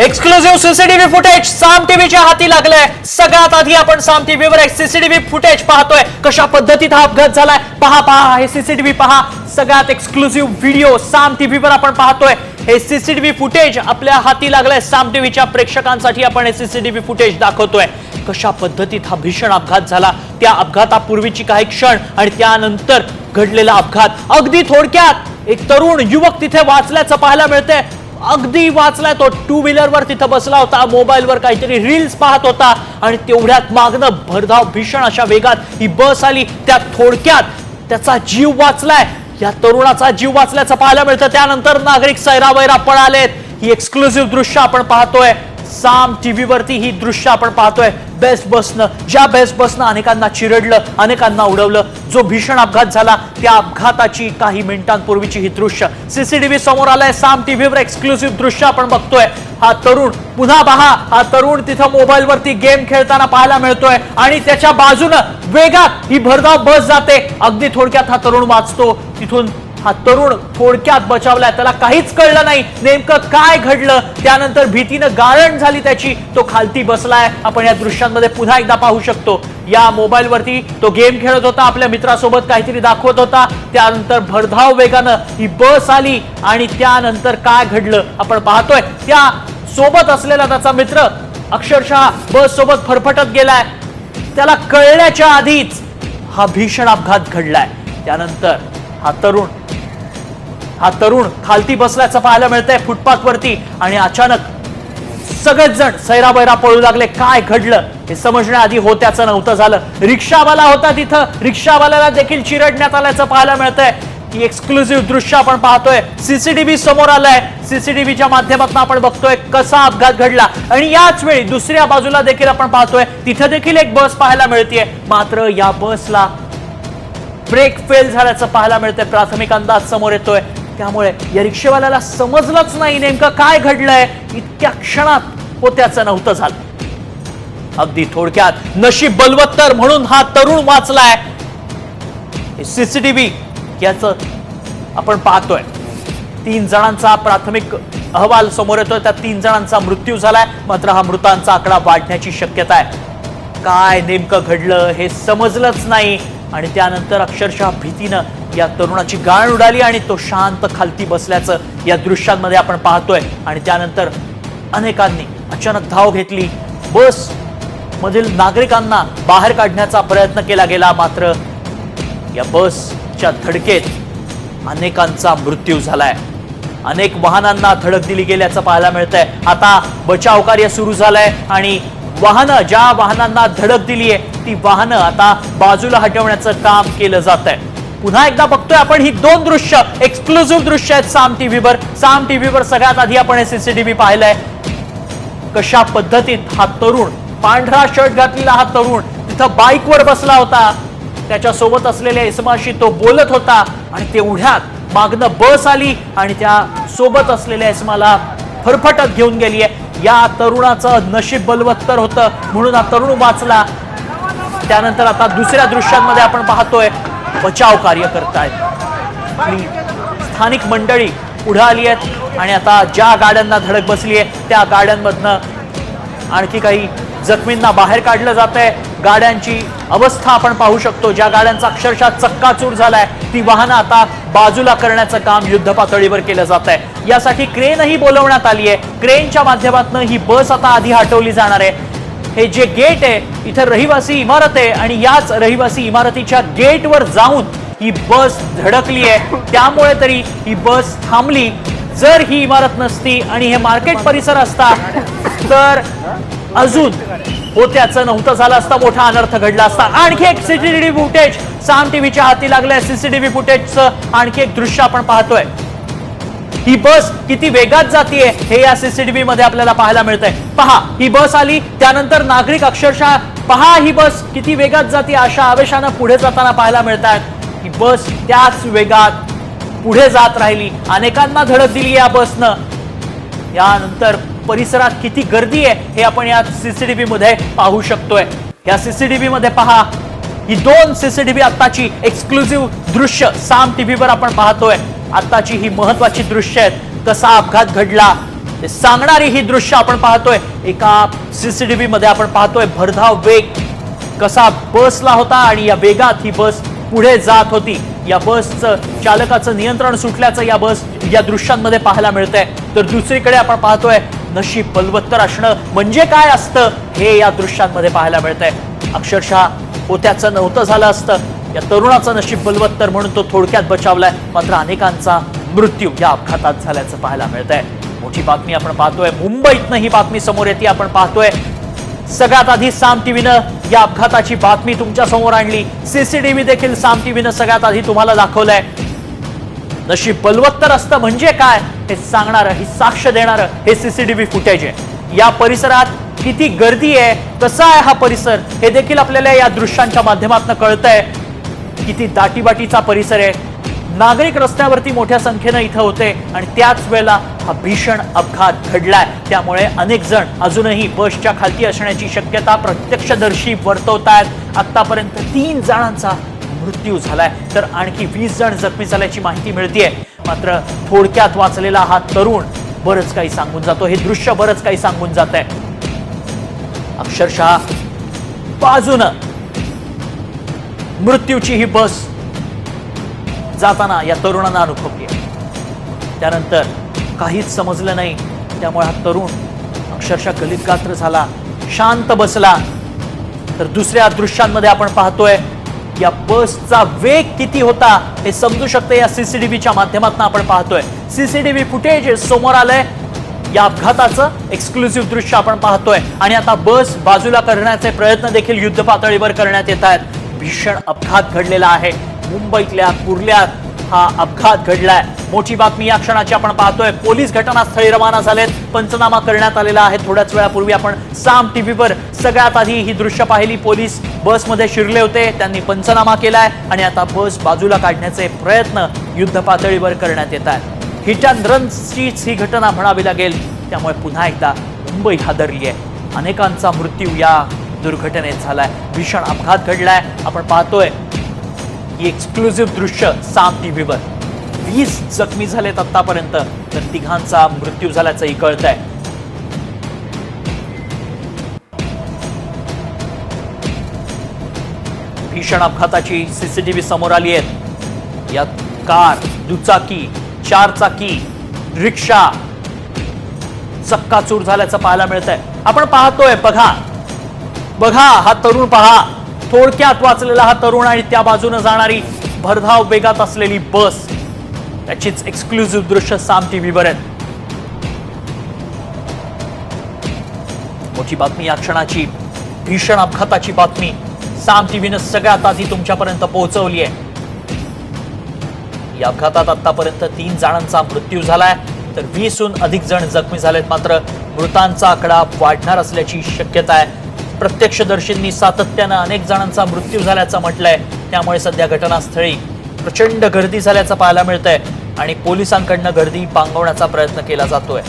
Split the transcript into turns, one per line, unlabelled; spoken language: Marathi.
एक्सक्लुझिव्ह सीसीटीव्ही फुटेज साम टीव्हीच्या हाती लागलंय। सगळ्यात आधी आपण साम टीव्हीवर एक सीसीटीव्ही फुटेज पाहतोय, कशा पद्धतीत हा अपघात झालाय। पहा हे सीसीटीव्ही पहा। सगळ्यात एक्सक्लुझिव्ह व्हिडिओ साम टीव्हीवर आपण पाहतोय। हे सीसीटीव्ही फुटेज आपल्या हाती लागलंय। साम टीव्हीच्या प्रेक्षकांसाठी आपण हे सीसीटीव्ही फुटेज दाखवतोय, कशा पद्धतीत हा भीषण अपघात झाला, त्या अपघातापूर्वीची काही क्षण आणि त्यानंतर घडलेला अपघात। अगदी थोडक्यात एक तरुण युवक तिथे वाचल्याचं पाहायला मिळतंय। अगदी वाचलाय तो, टू व्हीलर वर तिथे बसला होता, मोबाईल वर काहीतरी रील्स पाहत होता आणि तेवढ्यात मागणं भरधाव भीषण अशा वेगात ही बस आली। त्या थोडक्यात त्याचा जीव वाचलाय, या तरुणाचा जीव वाचल्याचं पाहायला मिळतं। त्यानंतर नागरिक सैरावैरा पळालेत। ही एक्सक्लुझिव्ह दृश्य आपण पाहतोय साम टीव्हीवरती। ही दृश्य आपण पाहतोय बेस्ट बसनं, ज्या बेस्ट बसनं अनेकांना चिरडलं, अनेकांना उडवलं। जो भीषण अपघात झाला त्या अपघाताची काही मिनिटांपूर्वीची ही दृश्य सीसीटीव्ही समोर आलंय। साम टीव्हीवर एक्सक्लुझिव्ह दृश्य आपण बघतोय। हा तरुण पुन्हा पहा, हा तरुण तिथं मोबाईल वरती गेम खेळताना पाहायला मिळतोय आणि त्याच्या बाजूनं वेगात ही भरधाव बस जाते। अगदी थोडक्यात हा तरुण वाचतो तिथून। हा तरुण थोडक्यात बचावलाय, त्याला काहीच कळलं नाही नेमकं काय घडलं। त्यानंतर भीतीनं गाळण झाली त्याची, तो खालती बसलाय। आपण या दृश्यांमध्ये पुन्हा एकदा पाहू शकतो। या मोबाईल वरती तो गेम खेळत होता, आपल्या मित्रासोबत काहीतरी दाखवत होता। त्यानंतर भरधाव वेगानं ही बस आली आणि त्यानंतर काय घडलं आपण पाहतोय। त्या सोबत असलेला त्याचा मित्र अक्षरशः बस सोबत फरफटत गेलाय। त्याला कळण्याच्या आधीच हा भीषण अपघात घडलाय। त्यानंतर हा तरुण खालती बसल्याचं पाहायला मिळतंय फुटपाथ वरती आणि अचानक सगळेच जण सैरावैरा पळू लागले। काय घडलं हे समजण्याआधी होत्याचं नव्हतं झालं। रिक्षावाला होता तिथं, रिक्षावाल्याला देखील चिरडण्यात आल्याचं पाहायला मिळतंय। ही एक्सक्लुझिव्ह दृश्य आपण पाहतोय, सीसीटीव्ही समोर आलंय। सीसीटीव्हीच्या माध्यमातून आपण बघतोय कसा अपघात घडला आणि याच वेळी दुसऱ्या बाजूला देखील आपण पाहतोय तिथे देखील एक बस पाहायला मिळतेय। मात्र या बसला ब्रेक फेल झाल्याचं पाहायला मिळतंय, प्राथमिक अंदाज समोर येतोय। त्यामुळे या रिक्षेवाल्याला समजलंच नाही नेमकं काय घडलंय। इतक्या क्षणात होत्याचं नव्हतं झालं। अगदी थोडक्यात नशीब बलवत्तर म्हणून हा तरुण वाचलाय। सीसीटीव्ही याचं आपण पाहतोय। 3 जणांचा प्राथमिक अहवाल समोर येतोय, त्या 3 जणांचा मृत्यू झालाय। मात्र हा मृतांचा आकडा वाढण्याची शक्यता आहे। काय नेमकं घडलं हे समजलंच नाही आणि त्यानंतर अक्षरशः भीतीनं या तरुणाची गाळ उडाली आणि तो शांत खालती बसल्याचं या दृश्यांमध्ये आपण पाहतोय। आणि त्यानंतर अनेकांनी अचानक धाव घेतली, बस मधील नागरिकांना बाहेर काढण्याचा प्रयत्न केला गेला। मात्र या बसच्या धडकेत अनेकांचा मृत्यू झालाय। अनेक वाहनांना धडक दिली गेल्याचं पाहायला मिळतंय। आता बचाव कार्य सुरू झालंय आणि वाहनं, ज्या वाहनांना धडक दिलीये ती वाहनं आता बाजूला हटवण्याचं काम केलं जात आहे। पुन्हा एकदा बघतोय आपण ही 2 दृश्य, एक्सक्लुझिव्ह दृश्य आहेत साम टीव्हीवर। साम टीव्हीवर सगळ्यात आधी आपण हे सीसीटीव्ही पाहिलंय, कशा पद्धतीत हा तरुण, पांढरा शर्ट घातलेला हा तरुण तिथं बाईकवर बसला होता। त्याच्या सोबत असलेल्या इसमाशी तो बोलत होता आणि तेवढ्यात मागणं बस आली आणि त्या सोबत असलेल्या इसमाला फरफटत घेऊन गेलीये। या तरुणाचं नशीब बलवत्तर होतं म्हणून हा तरुण वाचला। त्यानंतर आता दुसऱ्या दृश्यांमध्ये आपण पाहतोय बचाव कार्य करतायत। स्थानिक मंडळी पुढे आली आहेत आणि आता ज्या गाड्यांना धडक बसली आहे त्या गाड्यांमधनं आणखी काही जखमींना बाहेर काढलं जात आहे। गाड्यांची अवस्था आपण पाहू शकतो, ज्या गाड्यांचा अक्षरशः चक्काचूर झालाय ती वाहनं आता बाजूला करण्याचं काम युद्ध पातळीवर केलं जात आहे। यासाठी क्रेनही बोलवण्यात आली आहे। क्रेनच्या माध्यमातून ही बस आता आधी हटवली जाणार आहे। हे जे गेट आहे इथं रहिवासी इमारत आहे आणि याच रहिवासी इमारतीच्या गेटवर जाऊन ही बस धडकली आहे। त्यामुळे तरी ही बस थांबली। जर ही इमारत नसती आणि हे मार्केट परिसर असता तर अजून होत्याचं नव्हतं झालं असतं, मोठा अनर्थ घडला असता। आणखी एक सीसीटीव्ही फुटेज साम टीव्हीच्या हाती लागलंय। सीसीटीव्ही फुटेजचं आणखी एक दृश्य आपण पाहतोय। ही बस किती वेगात जातीये हे या सीसीटीव्ही मध्ये आपल्याला पाहायला मिळतंय। पहा, ही बस आली, त्यानंतर नागरिक अक्षरशः पहा ही बस किती वेगात जाते अशा आवेशानं पुढे जाताना पाहायला मिळतात। ही बस त्याच वेगात पुढे जात राहिली, अनेकांना धडक दिली या बसनं। यानंतर परिसरात किती गर्दी आहे हे आपण या सीसीटीव्ही मध्ये पाहू शकतोय। या सीसीटीव्ही मध्ये पहा, ही 2 सीसीटीव्ही आत्ताची एक्सक्लुझिव्ह दृश्य साम टीव्हीवर आपण पाहतोय। आत्ताची ही महत्वाची दृश्य आहेत, कसा अपघात घडला, ते सांगणारी ही दृश्य आपण पाहतोय। एका सीसीटीव्ही मध्ये आपण पाहतोय भरधाव वेग कसा बसला होता आणि या वेगात ही बस पुढे जात होती। या बसचं चालकाचं नियंत्रण सुटल्याचं या दृश्यांमध्ये पाहायला मिळतंय। तर दुसरीकडे आपण पाहतोय नशीब बलवत्तर असणं म्हणजे काय असतं हे या दृश्यांमध्ये पाहायला मिळतंय। अक्षरशः होत्याचं नव्हतं झालं असतं। या तरुणाचं नशीब बलवत्तर म्हणून तो थोडक्यात बचावलाय, मात्र अनेकांचा मृत्यू या अपघातात झाल्याचं पाहायला मिळतंय। मोठी बातमी आपण पाहतोय, मुंबईतनं ही बातमी समोर येते। आपण पाहतोय सगळ्यात आधी साम टीव्हीनं या अपघाताची बातमी तुमच्या समोर आणली। सीसीटीव्ही देखील साम टीव्हीनं सगळ्यात आधी तुम्हाला दाखवलंय। नशीब बलवत्तर असतं म्हणजे काय हे सांगणारं, ही साक्ष देणारं हे सीसीटीव्ही फुटेज आहे। या परिसरात किती गर्दी आहे, कसा आहे हा परिसर हे देखील आपल्याला या दृश्यांच्या माध्यमातून कळतंय। किती दाटीवाटीचा परिसर आहे, नागरिक रस्त्यावरती मोठ्या संख्येने इथं होते आणि त्याच वेळेला हा भीषण अपघात घडलाय। त्यामुळे अनेक जण अजूनही बसच्या खालती असण्याची शक्यता प्रत्यक्षदर्शी वर्तवतायत। आतापर्यंत 3 जणांचा मृत्यू झालाय तर आणखी 20 जण जखमी झाल्याची माहिती मिळतेय। मात्र थोडक्यात वाचलेला हा तरुण बरंच काही सांगून जातो, हे दृश्य बरंच काही सांगून जात आहे। अक्षरशः बाजूनं मृत्यूची ही बस जाताना या तरुणांना अनुभवली आहे। त्यानंतर काहीच समजलं नाही, त्यामुळे हा तरुण अक्षरशः गलितगात्र झाला, शांत बसला। तर दुसऱ्या दृश्यांमध्ये आपण पाहतोय या बसचा वेग किती होता हे समजू शकते। या सीसीटीव्हीच्या माध्यमातून आपण पाहतोय, सीसीटीव्ही फुटेज समोर आलंय। या अपघाताचं एक्सक्लुसिव्ह दृश्य आपण पाहतोय आणि आता बस बाजूला करण्याचे प्रयत्न देखील युद्ध पातळीवर करण्यात येत आहेत। भीषण अपघात घडलेला आहे, मुंबईतल्या कुर्ल्यात हा अपघात घडलाय। मोठी बातमी या क्षणाची आपण पाहतोय, पोलीस घटनास्थळी रवाना झालेत, पंचनामा करण्यात आलेला आहे। थोड्याच वेळापूर्वी आपण साम टीव्हीवर सगळ्यात आधी ही दृश्य पाहिली। पोलीस बसमध्ये शिरले होते, त्यांनी पंचनामा केलाय आणि आता बस बाजूला काढण्याचे प्रयत्न युद्ध पातळीवर करण्यात येत आहेत। हिट अँड रनचीच ही घटना म्हणावी लागेल, त्यामुळे पुन्हा एकदा मुंबई हादरली आहे। अनेकांचा मृत्यू या दुर्घटनेत झालाय, भीषण अपघात घडलाय। आपण पाहतोय ही एक्सक्लुसिव्ह दृश्य साम टीव्हीवर। 20 जखमी झालेत आतापर्यंत, तर 3घांचा मृत्यू झाल्याचंही कळतंय। भीषण अपघाताची सीसीटीव्ही समोर आली आहे। यात कार, दुचाकी, 4 चाकी, रिक्षा चक्काचूर झाल्याचं पाहायला मिळतंय। आपण पाहतोय, बघा हा तरुण पहा, थोडक्यात वाचलेला हा तरुण आणि त्या बाजूने जाणारी भरधाव वेगात असलेली बस, त्याचीच एक्सक्लुसिव्ह दृश्य साम टीव्हीवर आहेत। मोठी बातमी या क्षणाची, भीषण अपघाताची बातमी साम टीव्हीने सगळ्यात आधी तुमच्यापर्यंत पोहोचवली आहे। या अपघातात आतापर्यंत 3 जणांचा मृत्यू झालाय तर 20हून अधिक जण जखमी झालेत। मात्र मृतांचा आकडा वाढणार असल्याची शक्यता आहे। प्रत्यक्षदर्शींनी सातत्यानं अनेक जणांचा मृत्यू झाल्याचं म्हटलंय, त्यामुळे सध्या घटनास्थळी प्रचंड गर्दी झाल्याचं पाहायला मिळतंय आणि पोलिसांकडनं गर्दी पांगवण्याचा प्रयत्न केला जातोय।